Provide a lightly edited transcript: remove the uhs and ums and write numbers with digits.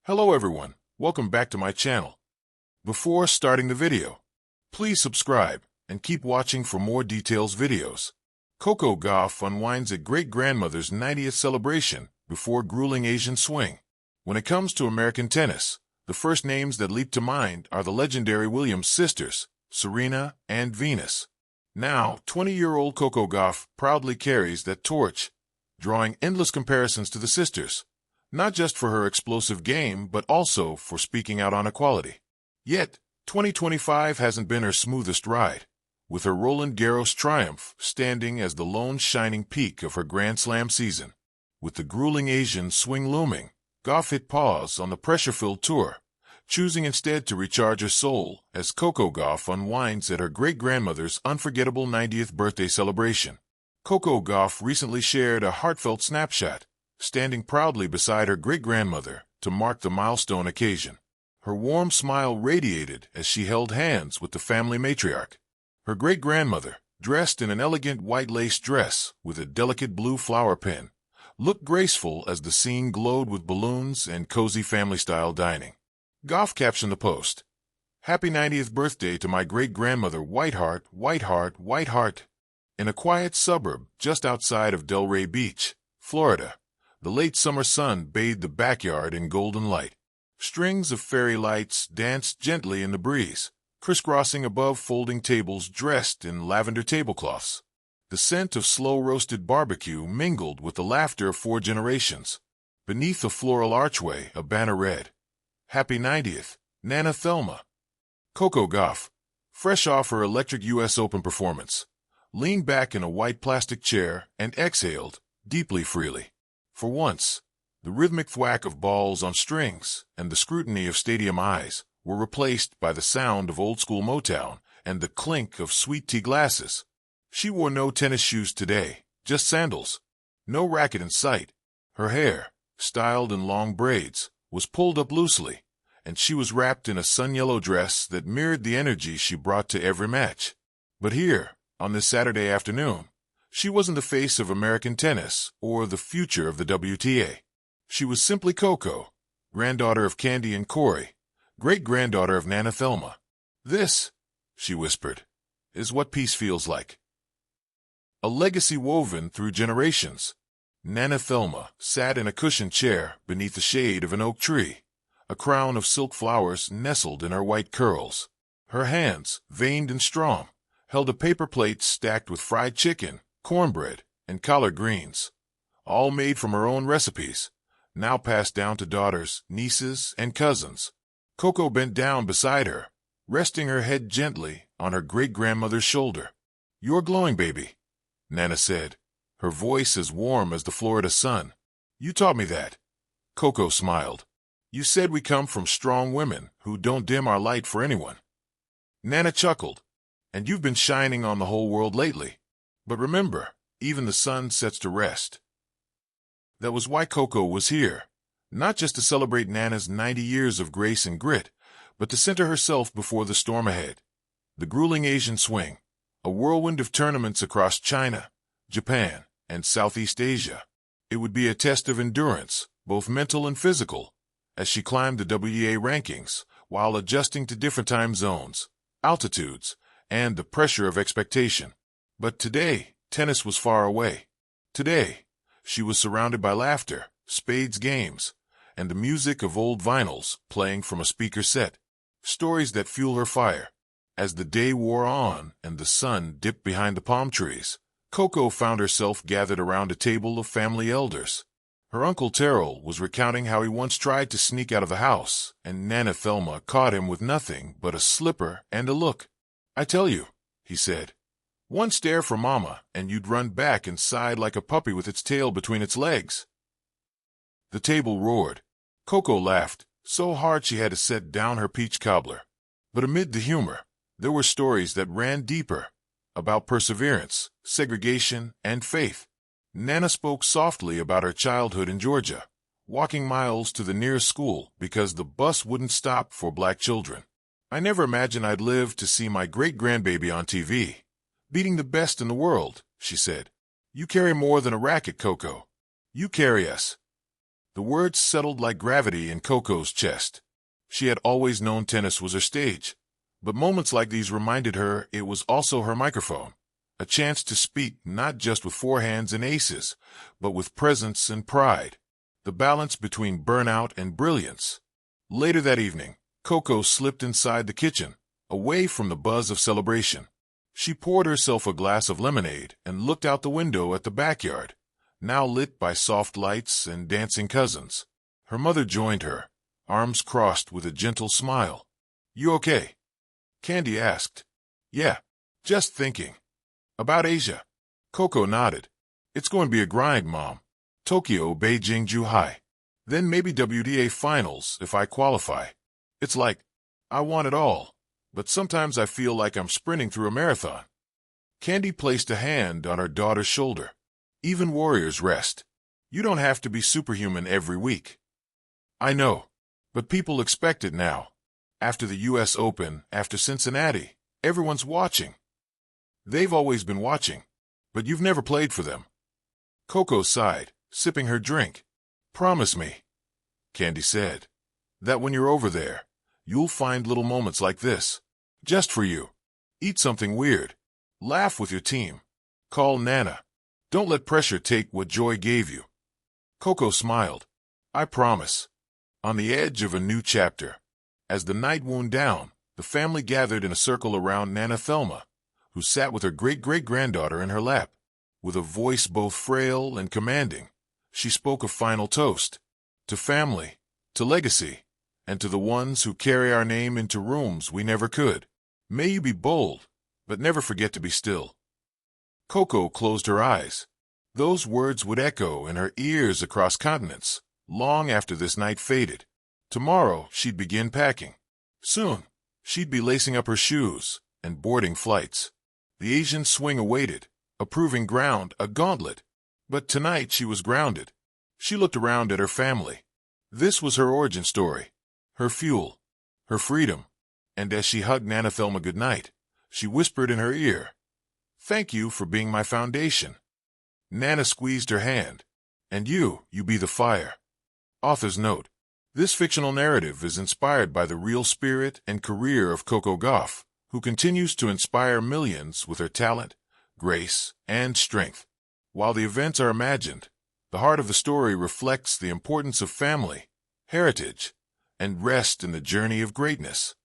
Hello everyone, welcome back to my channel. Before starting the video, please subscribe and keep watching for more details videos. Coco Gauff unwinds at great-grandmother's 90th celebration before grueling Asian swing. When it comes to American tennis, the first names that leap to mind are the legendary Williams sisters, Serena and Venus. Now, 20-year-old Coco Gauff proudly carries that torch, drawing endless comparisons to the sisters, not just for her explosive game, but also for speaking out on equality. Yet, 2025 hasn't been her smoothest ride, with her Roland Garros triumph standing as the lone shining peak of her Grand Slam season. With the grueling Asian swing looming, Gauff hit pause on the pressure-filled tour, choosing instead to recharge her soul as Coco Gauff unwinds at her great-grandmother's unforgettable 90th birthday celebration. Coco Gauff recently shared a heartfelt snapshot, standing proudly beside her great-grandmother to mark the milestone occasion. Her warm smile radiated as she held hands with the family matriarch. Her great-grandmother, dressed in an elegant white lace dress with a delicate blue flower pin, looked graceful as the scene glowed with balloons and cozy family-style dining. Gauff captioned the post, "Happy 90th birthday to my great-grandmother Whiteheart, Whiteheart, Whiteheart." In a quiet suburb just outside of Delray Beach, Florida, the late summer sun bathed the backyard in golden light. Strings of fairy lights danced gently in the breeze, crisscrossing above folding tables dressed in lavender tablecloths. The scent of slow-roasted barbecue mingled with the laughter of 4 generations. Beneath a floral archway, a banner read, "Happy 90th, Nana Thelma." Coco Gauff, fresh off her electric U.S. Open performance, leaned back in a white plastic chair and exhaled deeply freely. For once, the rhythmic thwack of balls on strings and the scrutiny of stadium eyes were replaced by the sound of old-school Motown and the clink of sweet tea glasses. She wore no tennis shoes today, just sandals. No racket in sight. Her hair, styled in long braids, was pulled up loosely, and she was wrapped in a sun-yellow dress that mirrored the energy she brought to every match. But here, on this Saturday afternoon, she wasn't the face of American tennis or the future of the WTA. She was simply Coco, granddaughter of Candy and Corey, great-granddaughter of Nana Thelma. "This," she whispered, "is what peace feels like. A legacy woven through generations." Nana Thelma sat in a cushioned chair beneath the shade of an oak tree, a crown of silk flowers nestled in her white curls. Her hands, veined and strong, held a paper plate stacked with fried chicken, cornbread, and collard greens, all made from her own recipes, now passed down to daughters, nieces, and cousins. Coco bent down beside her, resting her head gently on her great-grandmother's shoulder. "You're glowing, baby," Nana said, her voice as warm as the Florida sun. "You taught me that." Coco smiled. "You said we come from strong women who don't dim our light for anyone." Nana chuckled. "And you've been shining on the whole world lately. But remember, even the sun sets to rest." That was why Coco was here, not just to celebrate Nana's 90 years of grace and grit, but to center herself before the storm ahead. The grueling Asian swing, a whirlwind of tournaments across China, Japan, and Southeast Asia. It would be a test of endurance, both mental and physical, as she climbed the WTA rankings while adjusting to different time zones, altitudes, and the pressure of expectation. But today, tennis was far away. Today, she was surrounded by laughter, spades games, and the music of old vinyls playing from a speaker set. Stories that fuel her fire. As the day wore on and the sun dipped behind the palm trees, Coco found herself gathered around a table of family elders. Her Uncle Terrell was recounting how he once tried to sneak out of the house, and Nana Thelma caught him with nothing but a slipper and a look. "I tell you," he said, "one stare from Mama, and you'd run back and sighed like a puppy with its tail between its legs." The table roared. Coco laughed, so hard she had to set down her peach cobbler. But amid the humor, there were stories that ran deeper, about perseverance, segregation, and faith. Nana spoke softly about her childhood in Georgia, walking miles to the nearest school because the bus wouldn't stop for black children. "I never imagined I'd live to see my great-grandbaby on TV, beating the best in the world," she said. "You carry more than a racket, Coco. You carry us." The words settled like gravity in Coco's chest. She had always known tennis was her stage, but moments like these reminded her it was also her microphone, a chance to speak not just with forehands and aces, but with presence and pride, the balance between burnout and brilliance. Later that evening, Coco slipped inside the kitchen, away from the buzz of celebration. She poured herself a glass of lemonade and looked out the window at the backyard, now lit by soft lights and dancing cousins. Her mother joined her, arms crossed with a gentle smile. "You okay?" Candy asked. "Yeah, just thinking. About Asia." Coco nodded. "It's going to be a grind, Mom. Tokyo, Beijing, Zhuhai. Then maybe WTA finals if I qualify. It's like, I want it all, but sometimes I feel like I'm sprinting through a marathon." Candy placed a hand on her daughter's shoulder. "Even warriors rest. You don't have to be superhuman every week." "I know, but people expect it now. After the U.S. Open, after Cincinnati, everyone's watching." "They've always been watching, but you've never played for them." Coco sighed, sipping her drink. "Promise me," Candy said, "that when you're over there, you'll find little moments like this, just for you. Eat something weird. Laugh with your team. Call Nana. Don't let pressure take what joy gave you." Coco smiled. "I promise." On the edge of a new chapter, as the night wound down, the family gathered in a circle around Nana Thelma, who sat with her great-great-granddaughter in her lap. With a voice both frail and commanding, she spoke a final toast. "To family, to legacy, and to the ones who carry our name into rooms we never could. May you be bold, but never forget to be still." Coco closed her eyes. Those words would echo in her ears across continents, long after this night faded. Tomorrow she'd begin packing. Soon, she'd be lacing up her shoes and boarding flights. The Asian swing awaited, a proving ground, a gauntlet. But tonight she was grounded. She looked around at her family. This was her origin story, her fuel, her freedom. And as she hugged Nana Thelma goodnight, she whispered in her ear, "Thank you for being my foundation." Nana squeezed her hand. "And you be the fire." Author's note: this fictional narrative is inspired by the real spirit and career of Coco Gauff, who continues to inspire millions with her talent, grace, and strength. While the events are imagined, the heart of the story reflects the importance of family, heritage, and rest in the journey of greatness.